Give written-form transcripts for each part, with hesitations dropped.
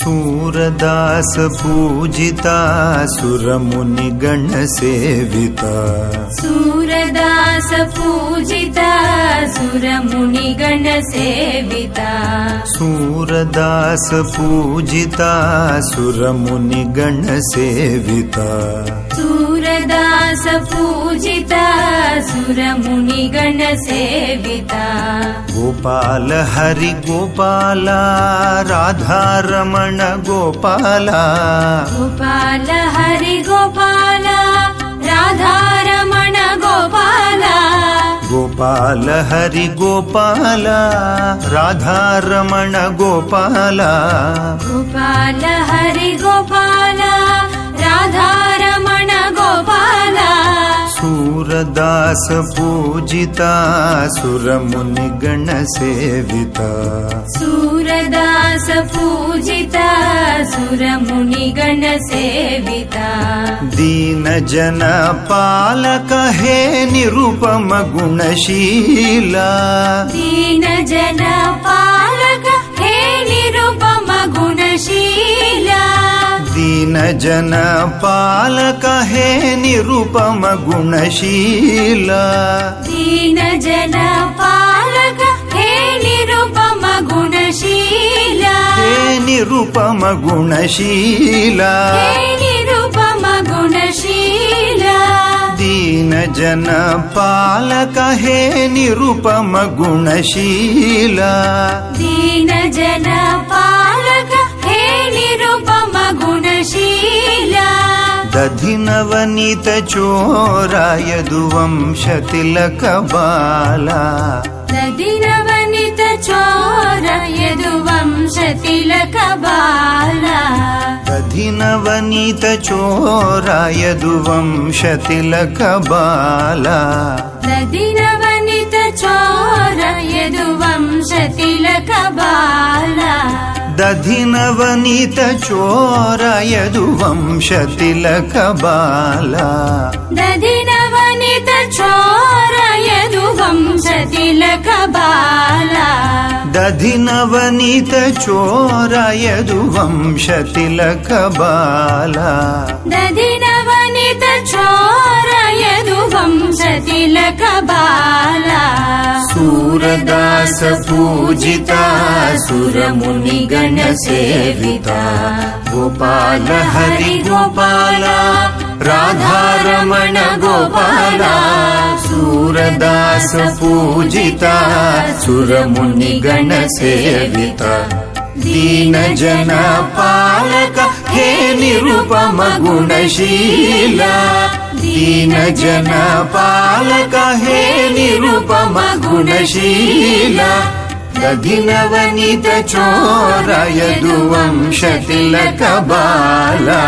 सूरदास पूजिता सुरमुनि गण सेविता सूरदास पूजिता सुरमुनि गण सेविता सूरदास पूजिता सुरमुनि गण सेविता सूरदास पूजिता सुरमुनि गण सेविता गोपाल हरि गोपाल राधारमण गोपाल गोपाल हरि गोपाल राधारमण गोपाल गोपाल हरि गोपाल राधारमण गोपाल गोपाल हरि गोपाल राधारमण गोपाल सूरदास पूजिता सुरमुनि गण सेविता सूरदास पूजिता सुरमुनि गण सेविता दीन जन पालक हे निरुपम गुणशीला दीन जन पालक हे निरुपम गुणशीला दीन जन पालक हे निरुपम गुणशीला दीन जन पालक हे निरुपम गुणशीला हे निरुपम गुणशीला हे निरुपम गुणशीला दीन जन पालक हे निरुपम गुणशीला दीन जन पालक हे निरुपम गुणशीला दधिनवनीत चोरा यदुवंश तिलक बाला दधिनवनित चोर यदुवंश तिलक बाला दधिनवनीत चोरा यदुवंश तिलक बाला दधिनवनित चोर यदुवंश तिलक बाला दधिनवनीत चोरा यदुवंश तिलक बाला दधिनवनित चोर यदुवंश तिलक बाला दधिनवनीत चोरा यदुवंश तिलक बाला दधिनवनित चोर यदुवंश तिलक बाला सूरदास पूजिता सुरमुनि गण सेविता गोपाल हरि गोपाल राधारमण गोपाल सूरदास पूजिता सुरमुनि गण सेविता दीन जन पालक हे निरुपम गुणशीला दीन जन पालक हे निरुपम गुणशीला दधिनवनीत चोरा यदुवंश तिलक बाला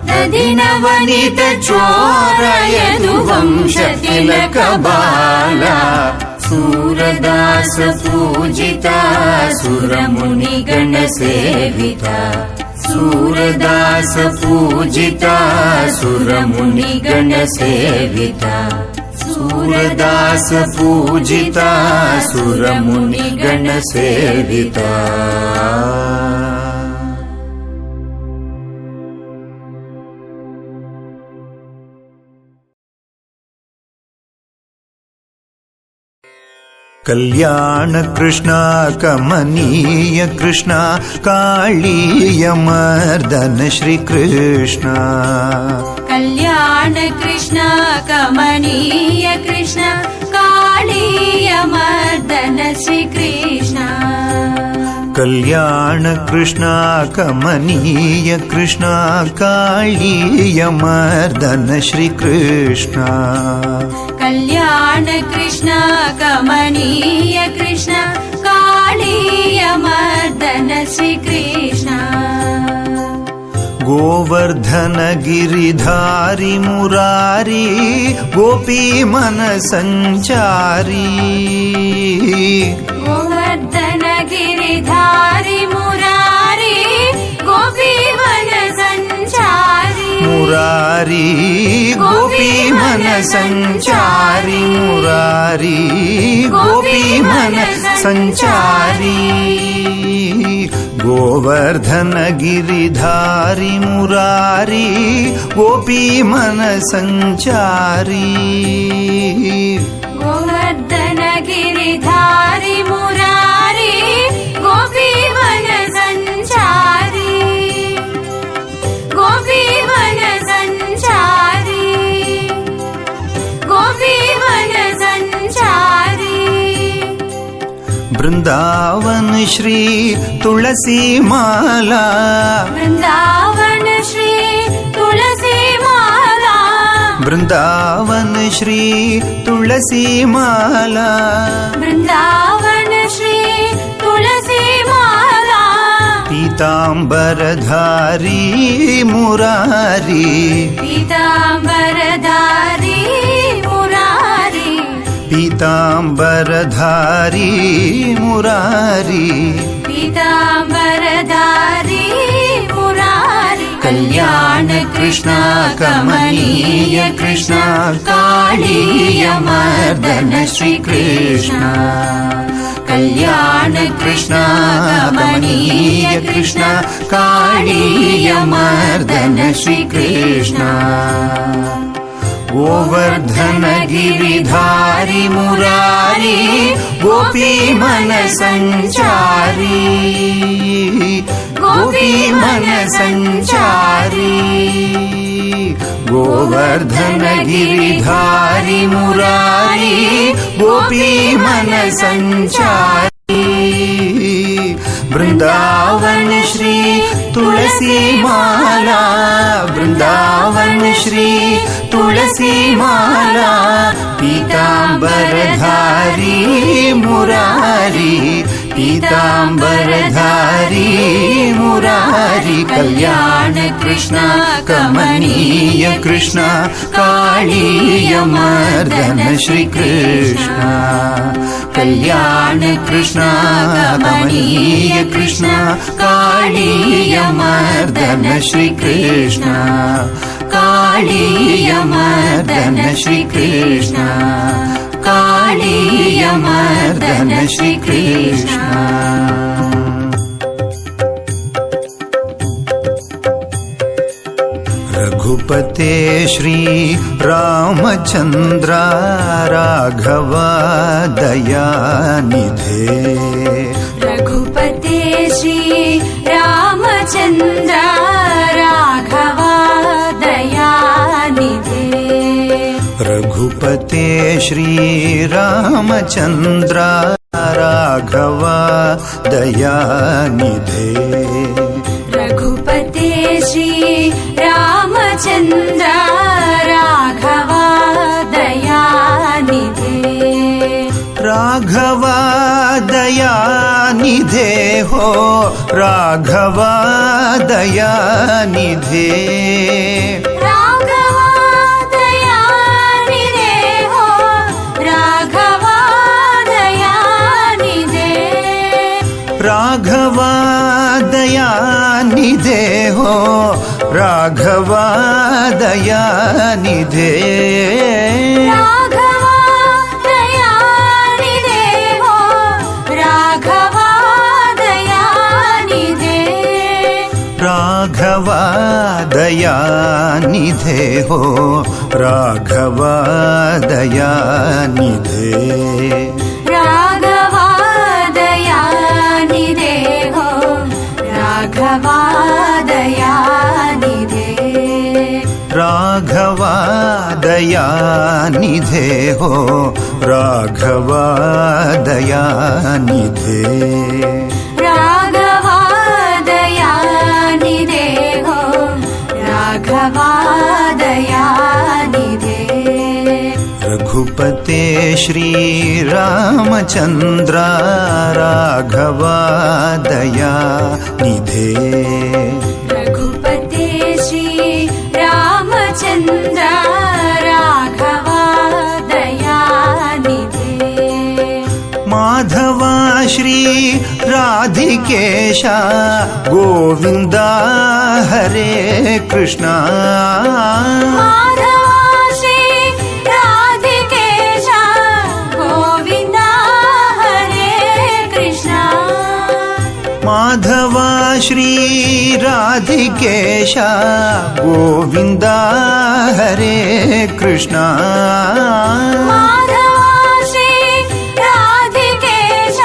दधिनवनीत चोरा यदुवंश तिलक बाला सूरदास पूजिता सुरमुनि गण सेविता सूरदास पूजिता सुरमुनि गण सेविता सूरदास पूजिता सुरमुनि गण सेविता कल्याण कृष्ण कमनीय कृष्ण कालीय मर्दन श्री कृष्ण कल्याण कृष्ण कमनीय कृष्ण कालीय मर्दन श्री कृष्ण कल्याण कृष्ण कमनीय कृष्ण कालीय मर्दन श्री कृष्ण कल्याण कृष्ण कमनीय कृष्ण कालीय मर्दन श्री कृष्ण गोवर्धन गिरिधारी मुरारी गोपी मन संचारी गोवर्धन गिरिधारी मुरारी गोपी मन संचारी मुरारी गोपी मन संचारी मुरारी गोपी मन संचारी गोवर्धन गिरिधारी मुरारी गोपी मन संचारी गोवर्धन गिरिधारी मुरारी गोपी वन संचारी गोपी वन संचारी गोपी वन संचारी वृंदावन श्री तुलसी माला वृंदावन श्री तुलसी माला वृंदावन श्री तुलसी माला वृंदावन श्री तुलसी माला पीतांबरधारी मुरारी पीतांबरधारी मुरारी पीतांबरधारी मुरारी पीतांबरधारी मुरारी कल्याण कृष्ण कमनीय कृष्ण कालीय मर्दन श्री कृष्ण कल्याण कृष्ण कमनीय कृष्ण कालीय मर्दन श्री कृष्ण गोवर्धन गिरिधारी मुरारी गोपी मन संचारी गोपी मन संचारी गोवर्धन गिरिधारी मुरारी गोपी मन संचारी वृंदावन श्री तुलसी माला वृंदावन श्री तुलसी माला पीतांबरधारी मुरारी पीतांबरधारी मुरारी कल्याण कृष्ण कमनीय कृष्ण कालीय मर्दन श्री कृष्ण कल्याण कृष्ण कमनीय कृष्ण कालीय मर्दन श्री कृष्ण कालीय मर्दन श्री कृष्ण कालीय मर्दन श्री कृष्ण रघुपते श्री रामचंद्र राघव दयानिधे रघुपते श्री रामचंद्र राघव दयानिधे रघुपते श्री रामचंद्र राघव दयानिधे रघुपते श्री रामचंद्र राघव दयानिधे राघव दयानिधे हो राघव दयानिधे राघव दयानिधे हो राघव दयानिधे राघव दयानिधे हो राघव दयानिधे राघव दयानिधे हो राघव दयानिधे राघव दयानिधे हो राघव दयानिधे राघव दयानिधे हो राघव दयानिधे राघव दयानिधे हो राघव दयानिधे राघव दयानिधे हो राघव दयानिधे रघुपते श्री रामचंद्र राघव दयानिधे रघुपते श्री रामचंद्र राघव दयानिधे माधवा श्री राधिकेश गोविंद हरे कृष्ण माधव श्री राधिकेश गोविंद हरे कृष्ण माधवा श्री राधिकेश गोविन्द हरे कृष्ण माधव श्री राधिकेश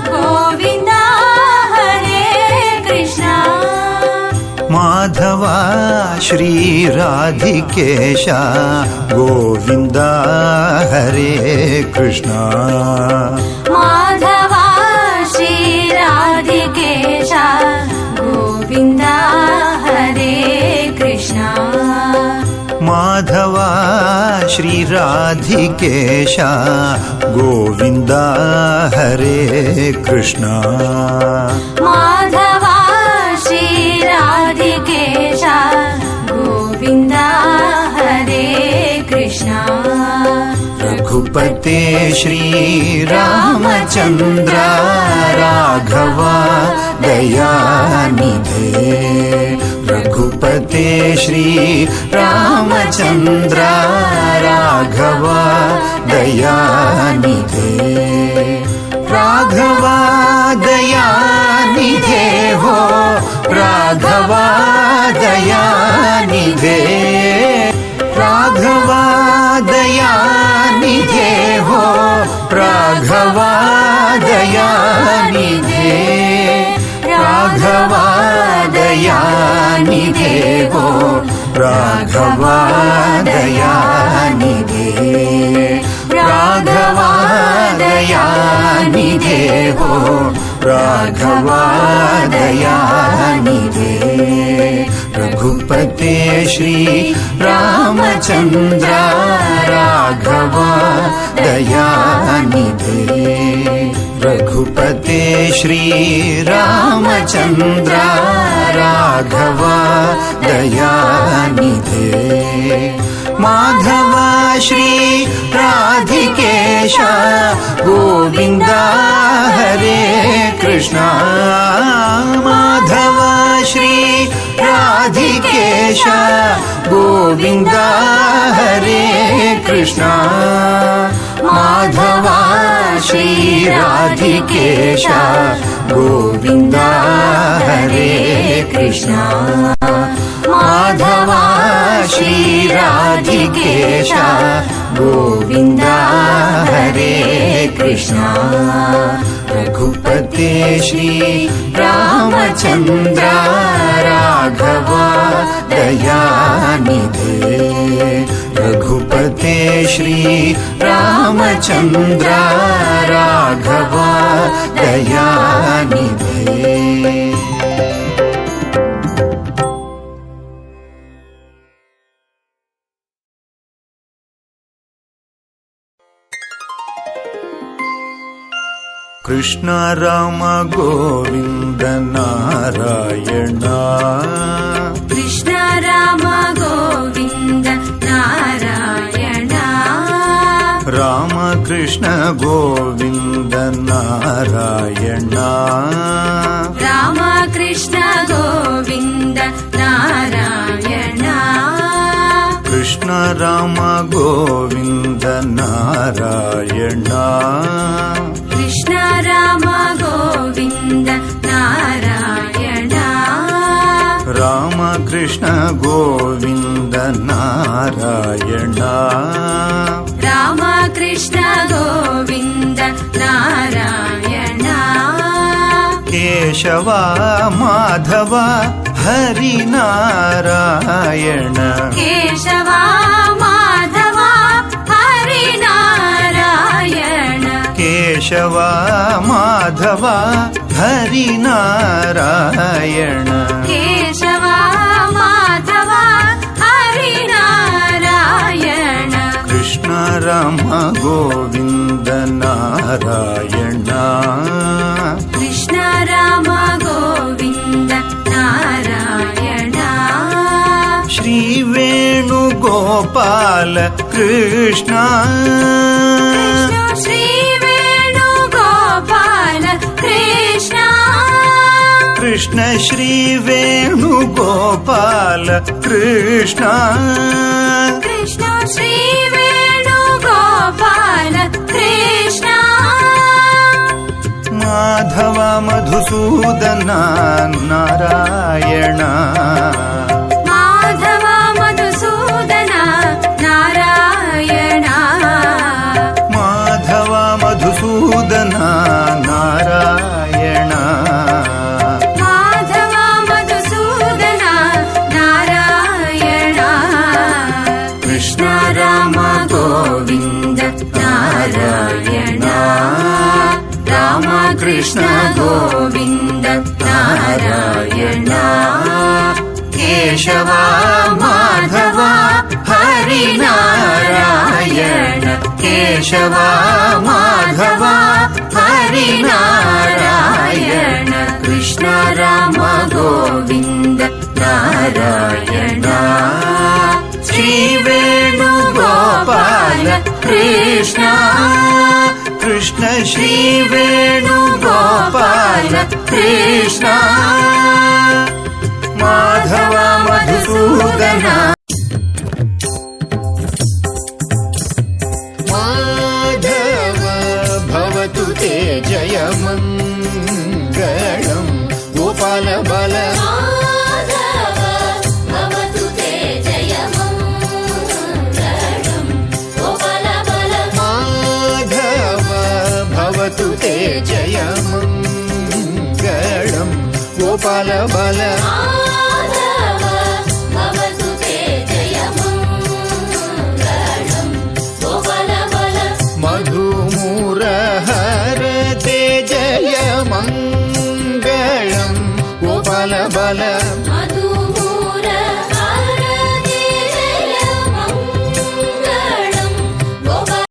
गोविन्द हरे कृष्ण माधव श्री राधिकेश गोविन्द हरे कृष्ण माधव श्री राधिकेश गोविन्द हरे कृष्ण माधव श्री राधिकेश गोविन्द हरे कृष्ण माधव श्री राधिकेश गोविन्द हरे कृष्ण रघुपते श्री रामचन्द्र राघव दयानिधे रघुपते श्री रामचन्द्र राघव दयानिधे राघव दयानिधे हो राघव दयानिधे राघव दयानिधे हो राघव दयानिधे राघव दयानिधे हो राघव दयानिधे राघव दयानिधे हो राघव दयानिधे रघुपते श्री रामचन्द्र राघव दयानिधे रघुपते श्री रामचन्द्र राघव दयानिधे माधव श्री राधिकेश गोविन्द हरे कृष्ण माधव श्री राधिकेश गोविन्द हरे कृष्ण माधव श्री राधिकेश गोविन्द हरे कृष्ण माधव श्री राधिकेश गोविन्द हरे कृष्ण रघुपते श्री रामचन्द्र राघव दयानिधे रघुपते श्री रामचन्द्र राघव दयानिधे कृष्ण राम गोविन्द नारायण कृष्ण राम गोविन्द नारायण राम कृष्ण गोविन्द नारायण राम कृष्ण गोविन्द नारायण कृष्ण राम गोविन्द नारायण कृष्ण राम गोविन्द नारायण राम कृष्ण गोविन्द नारायण राम कृष्ण गोविन्द नारायण केशव माधव हरि नारायण केशव माधव हरि नारायण केशव माधव हरि नारायण केशव माधव हरि नारायण कृष्ण राम गोविन्द नारायण कृष्ण राम गोविन्द नारायण श्री वेणुगोपाल कृष्ण श्री वेणुगोपाल कृष्ण कृष्ण श्री वेणुगोपाल कृष्ण कृष्ण श्री वेणुगोपाल कृष्ण माधव మధుసూదన నారాయణ మాధవ మధుసూదన నారాయణ మాధవ మధుసూదన నారాయణ మాధవ మధుసూదన నారాయణ కృష్ణ రామ గోవింద నారాయణ రామ కృష్ణ గోవింద నారాయణ కేశవ మాధవ హరి నారాయణ కేశవ మాధవ హరి నారాయణ కృష్ణ రామ గోవింద నారాయణ శ్రీ వేణుగోపాల కృష్ణ కృష్ణ శ్రీ శ్రీ వేణుగోపాల కృష్ణ మాధవ మధుసూదన మాధవ భవతు తే జయమంగళం గోపాల బల మాధవ భవతు తే జయమంగళం గోపాల బల మాధవ భవతు తే జయమంగళం గోపాల బల మాధవ